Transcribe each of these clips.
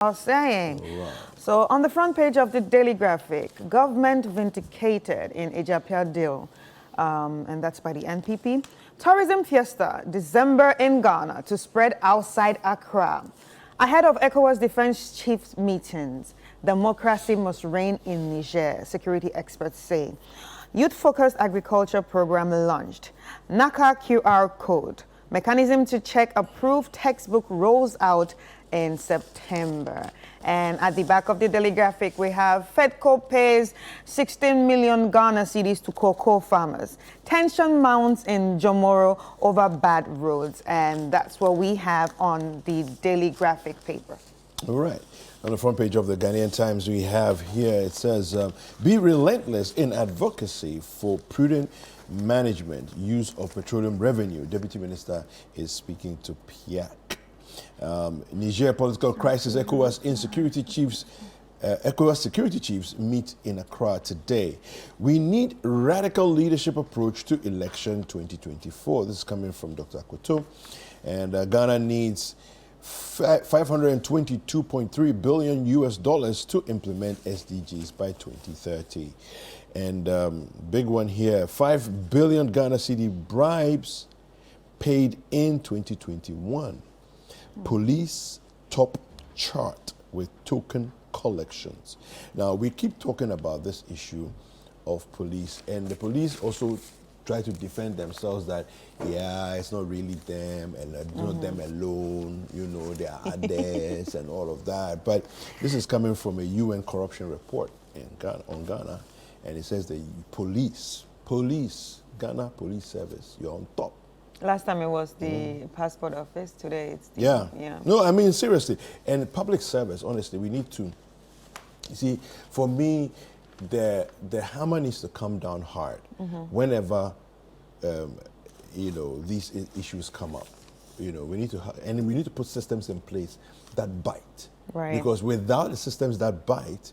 Saying. Right. So on the front page of the Daily Graphic, government vindicated in Ejapia deal, and that's by the NPP. Tourism fiesta, December in Ghana to spread outside Accra. Ahead of ECOWAS defense chiefs meetings, democracy must reign in Niger, security experts say. Youth-focused agriculture program launched. NACA QR code. Mechanism to check approved textbook rolls out in September. And at the back of the Daily Graphic, we have Fedco pays 16 million Ghana cedis to cocoa farmers. Tension mounts in Jomoro over bad roads. And that's what we have on the Daily Graphic paper. All right. On the front page of the Ghanaian Times, we have here, it says, be relentless in advocacy for prudent management, use of petroleum revenue. Deputy Minister is speaking to PIAC. Niger political crisis, ECOWAS security chiefs meet in Accra today. We need radical leadership approach to election 2024. This is coming from Dr. Kwaku. And Ghana needs $522.3 billion to implement SDGs by 2030. And big one here, 5 billion Ghana cedi bribes paid in 2021. Police top chart with token collections. Now, we keep talking about this issue of police, and the police also try to defend themselves that, yeah, it's not really them, and not them alone, you know, there are others and all of that. But this is coming from a UN corruption report in Ghana, on Ghana, and it says the police, Ghana Police Service, you're on top. Last time it was the passport office, today it's the... Yeah. No, I mean, seriously. And public service, honestly, we need to... You see, for me, the hammer needs to come down hard whenever, you know, these issues come up. You know, we need to put systems in place that bite. Right. Because without the systems that bite,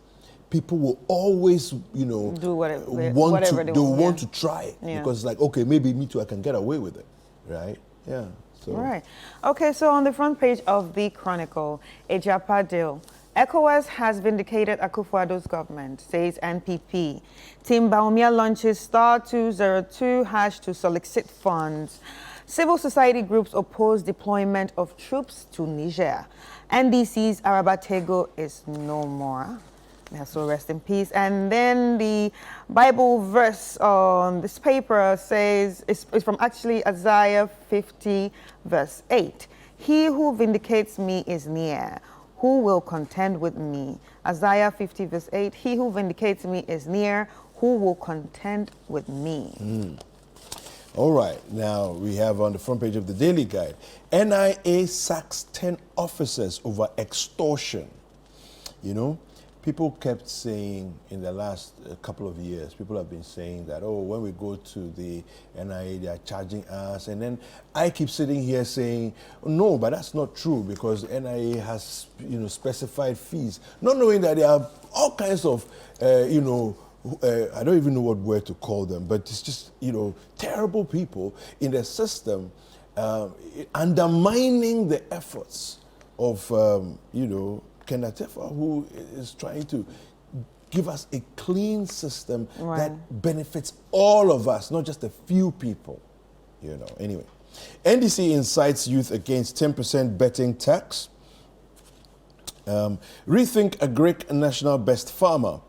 people will always, you know, do whatever they want to try it. Yeah. Because it's like, okay, maybe me too, I can get away with it. Right? Yeah. So. Right. Okay, so on the front page of the Chronicle, a Japa deal. ECOWAS has vindicated Akufo-Addo's government, says NPP. Team Baumia launches *202# to solicit funds. Civil society groups oppose deployment of troops to Niger. NDC's Arabatego is no more. So rest in peace. And then the Bible verse on this paper says, it's from actually Isaiah 50 verse 8. He who vindicates me is near. Who will contend with me? Isaiah 50 verse 8. He who vindicates me is near. Who will contend with me? All right. Now we have on the front page of the Daily Guide, NIA sacks 10 officers over extortion. You know, people kept saying in the last couple of years, people have been saying that, oh, when we go to the NIA, they are charging us. And then I keep sitting here saying, no, but that's not true because NIA has, you know, specified fees. Not knowing that there are all kinds of, you know, I don't even know what word to call them, but it's just, you know, terrible people in the system undermining the efforts of, you know, Kenatefa, who is trying to give us a clean system that benefits all of us, not just a few people. You know, anyway. NDC incites youth against 10% betting tax. Rethink Agric National Best Farmer.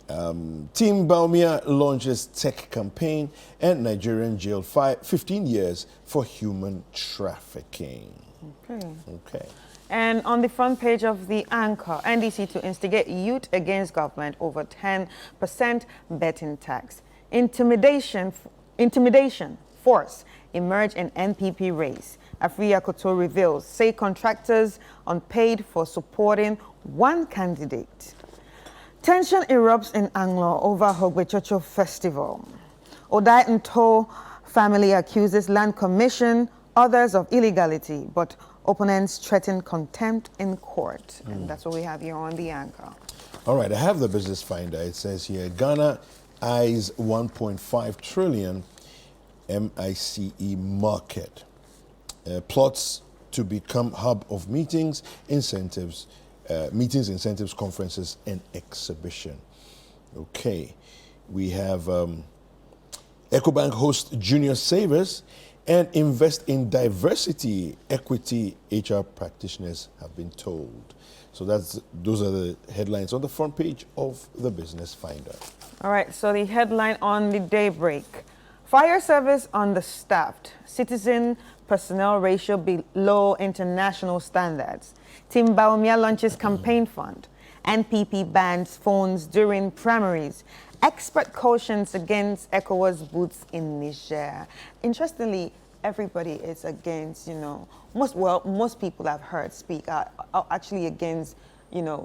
Team Baumia launches tech campaign, and Nigerian jailed 15 years for human trafficking. Okay. And on the front page of the Anchor, NDC to instigate youth against government over 10% betting tax. Intimidation force emerge in NPP race. Afriya Koto reveals, say contractors unpaid for supporting one candidate. Tension erupts in Anglo over Hogbechocho Festival. Odai Nto family accuses Land Commission, others of illegality, but opponents threaten contempt in court. And that's what we have here on the Anchor. All right, I have the Business Finder. It says here, Ghana eyes 1.5 trillion MICE market. Plots to become hub of meetings, incentives, meetings, incentives, conferences, and exhibition. Okay, we have EcoBank hosts junior savers and invest in diversity, equity, HR practitioners have been told. So those are the headlines on the front page of the Business Finder. All right, so the headline on the Daybreak. Fire service understaffed. Citizen personnel ratio below international standards. Team Baumia launches campaign fund. NPP bans phones during primaries. Expert cautions against ECOWAS boots in Niger. Interestingly, everybody is against, most people I've heard speak are actually against,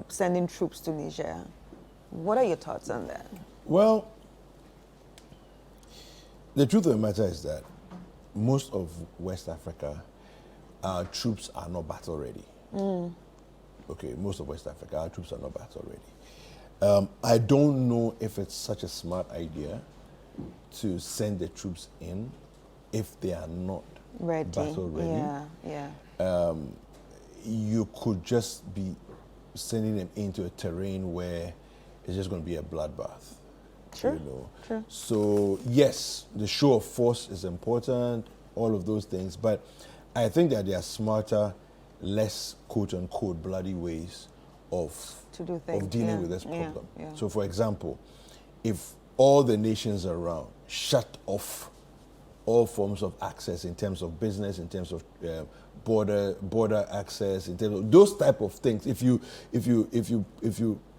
sending troops to Niger. What are your thoughts on that? Well, the truth of the matter is that most of West Africa, our troops are not battle ready. Okay, most of West Africa, our troops are not battle ready. I don't know if it's such a smart idea to send the troops in if they are not battle ready. Yeah. You could just be sending them into a terrain where it's just going to be a bloodbath. True. True. So yes, the show of force is important, all of those things, but I think that there are smarter, less quote unquote bloody ways of dealing with this problem. Yeah. So for example, if all the nations around shut off all forms of access in terms of business, in terms of border access, in terms of those type of things, if you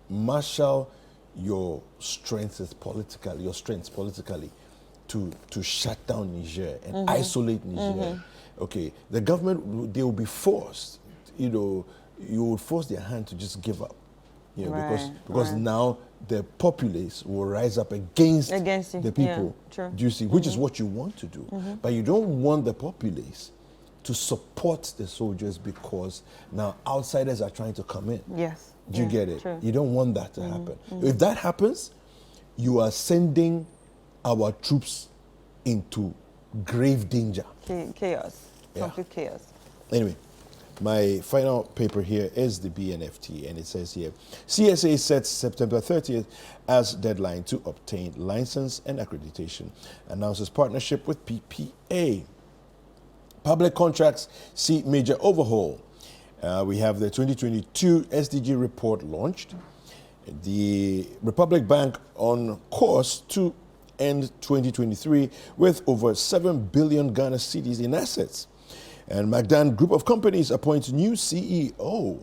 marshal your strengths politically to shut down Niger and isolate Niger, okay, the government, they will be forced, you would force their hand to just give up, because now the populace will rise up against the people. Yeah, true. Do you see? Which is what you want to do. But you don't want the populace to support the soldiers because now outsiders are trying to come in. Yes. Do you get it? True. You don't want that to happen. If that happens, you are sending our troops into grave danger. Chaos. Yeah. Complete chaos. Anyway, my final paper here is the BNFT, and it says here, CSA sets September 30th as deadline to obtain license and accreditation, announces partnership with PPA. Public contracts see major overhaul. We have the 2022 SDG report launched. The Republic Bank on course to end 2023 with over 7 billion Ghana cedis in assets. And Magdan Group of Companies appoints new CEO.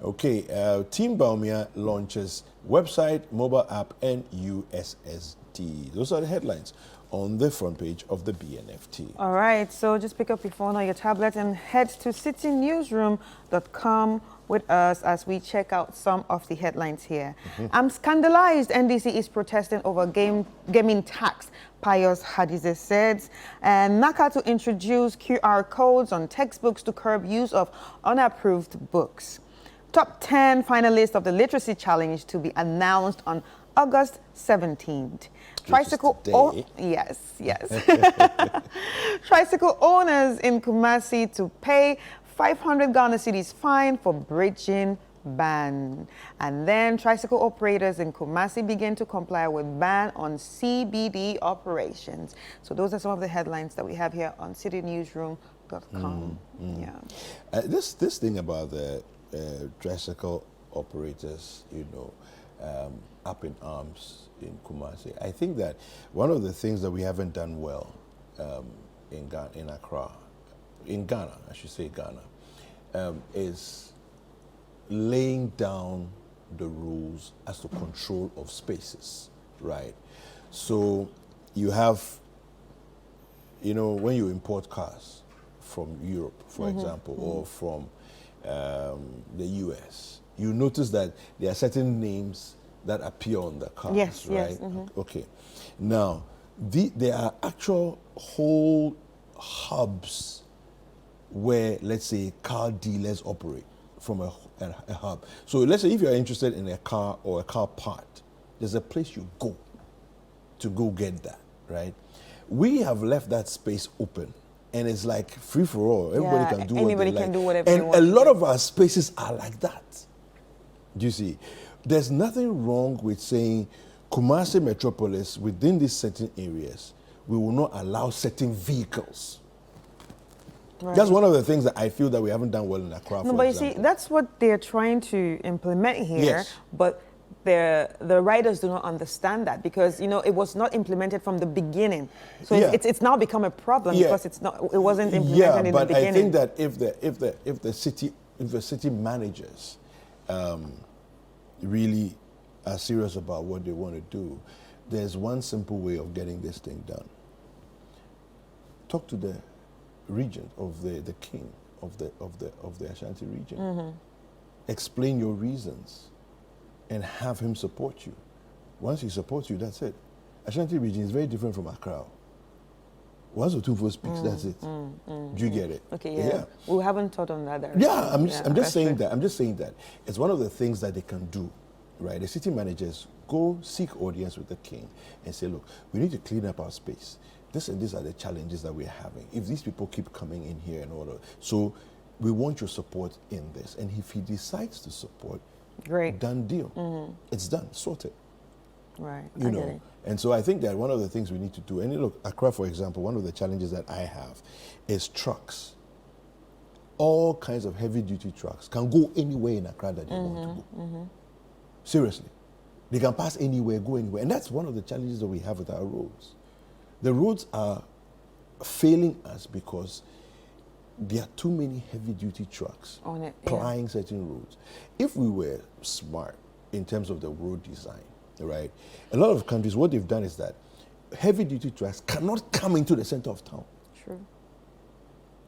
Okay, Team Baumia launches website, mobile app, and USSD. Those are the headlines on the front page of the BNFT. All right, so just pick up your phone or your tablet and head to citinewsroom.com with us as we check out some of the headlines here. I'm scandalized NDC is protesting over gaming tax, Pius Hadize said. And NACA to introduce QR codes on textbooks to curb use of unapproved books. Top 10 finalists of the Literacy Challenge to be announced on August 17th. Tricycle yes. Tricycle owners in Kumasi to pay 500 Ghana cedis fine for bridging ban. And then tricycle operators in Kumasi begin to comply with ban on CBD operations. So those are some of the headlines that we have here on citinewsroom.com. Yeah. This thing about the tricycle operators, up in arms in Kumasi. I think that one of the things that we haven't done well in Accra, in Ghana, I should say Ghana, is laying down the rules as to control of spaces, right? So you have, when you import cars from Europe, for example, or from the US, you notice that there are certain names that appear on the cars, right? Yes. Okay. Now, there are actual whole hubs where, let's say, car dealers operate from a hub. So let's say if you're interested in a car or a car part, there's a place you go to go get that, right? We have left that space open, and it's like free for all. Everybody can do what they like. Anybody can do whatever and they want. a lot of our spaces are like that. Do you see? There's nothing wrong with saying Kumasi Metropolis, within these certain areas, we will not allow certain vehicles. Right. That's one of the things that I feel that we haven't done well in Accra. No, but you see, that's what they're trying to implement here. Yes. But the riders do not understand that, because it was not implemented from the beginning. So Yeah. it's now become a problem because it wasn't implemented in the beginning. Yeah, but I think that if the city managers really are serious about what they want to do, there's one simple way of getting this thing done. Talk to the regent of the king of the Ashanti region. Mm-hmm. Explain your reasons and have him support you. Once he supports you, that's it. Ashanti region is very different from Accra. Once Otumfuo speaks, that's it. Do you get it? Okay, yeah. We haven't thought on that direction. Yeah, I'm just saying true. that. I'm just saying that it's one of the things that they can do, right? The city managers go seek audience with the king and say, look, we need to clean up our space. This and these are the challenges that we're having. If these people keep coming in here and all that, so we want your support in this. And if he decides to support, great, done deal. It's done, sorted. Right. You know, and so I think that one of the things we need to do, and look, Accra, for example, one of the challenges that I have is trucks. All kinds of heavy-duty trucks can go anywhere in Accra that they want to go. Seriously. They can pass anywhere, go anywhere. And that's one of the challenges that we have with our roads. The roads are failing us because there are too many heavy-duty trucks on it, plying certain roads. If we were smart in terms of the road design, right? A lot of countries, what they've done is that heavy-duty trucks cannot come into the center of town. True.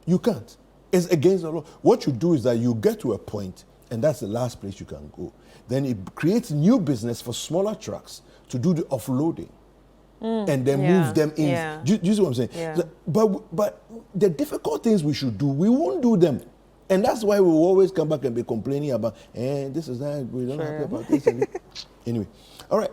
You can't. It's against the law. What you do is that you get to a point, and that's the last place you can go. Then it creates new business for smaller trucks to do the offloading. And then move them in. Yeah. Do you see what I'm saying? Yeah. But the difficult things we should do, we won't do them. And that's why we will always come back and be complaining about, this is that, we don't happy about this. Anyway, all right.